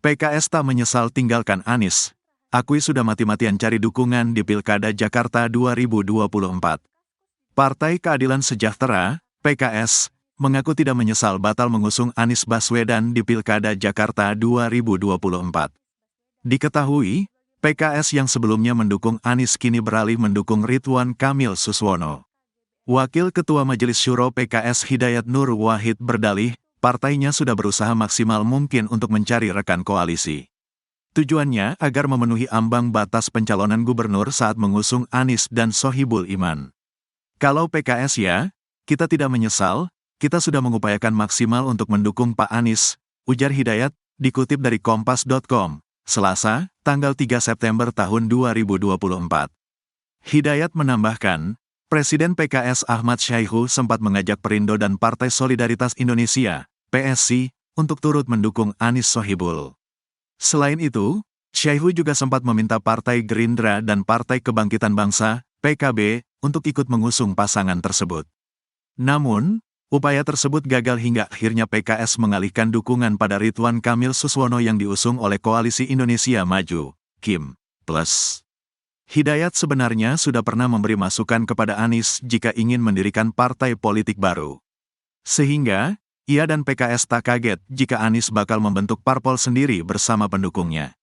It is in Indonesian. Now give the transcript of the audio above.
PKS tak menyesal tinggalkan Anies. Akui sudah mati-matian cari dukungan di Pilkada Jakarta 2024. Partai Keadilan Sejahtera, PKS, mengaku tidak menyesal batal mengusung Anies Baswedan di Pilkada Jakarta 2024. Diketahui, PKS yang sebelumnya mendukung Anies kini beralih mendukung Ridwan Kamil Suswono. Wakil Ketua Majelis Syuro PKS Hidayat Nur Wahid berdalih, partainya sudah berusaha maksimal mungkin untuk mencari rekan koalisi. Tujuannya agar memenuhi ambang batas pencalonan gubernur saat mengusung Anies dan Sohibul Iman. Kalau PKS ya, kita tidak menyesal, kita sudah mengupayakan maksimal untuk mendukung Pak Anies, ujar Hidayat, dikutip dari Kompas.com, Selasa, tanggal 3 September tahun 2024. Hidayat menambahkan, Presiden PKS Ahmad Syaihu sempat mengajak Perindo dan Partai Solidaritas Indonesia, PSI, untuk turut mendukung Anies Sohibul. Selain itu, Syaihu juga sempat meminta Partai Gerindra dan Partai Kebangkitan Bangsa, PKB, untuk ikut mengusung pasangan tersebut. Namun, upaya tersebut gagal hingga akhirnya PKS mengalihkan dukungan pada Ridwan Kamil Suswono yang diusung oleh Koalisi Indonesia Maju, KIM+. Hidayat sebenarnya sudah pernah memberi masukan kepada Anies jika ingin mendirikan partai politik baru. Sehingga, ia dan PKS tak kaget jika Anies bakal membentuk parpol sendiri bersama pendukungnya.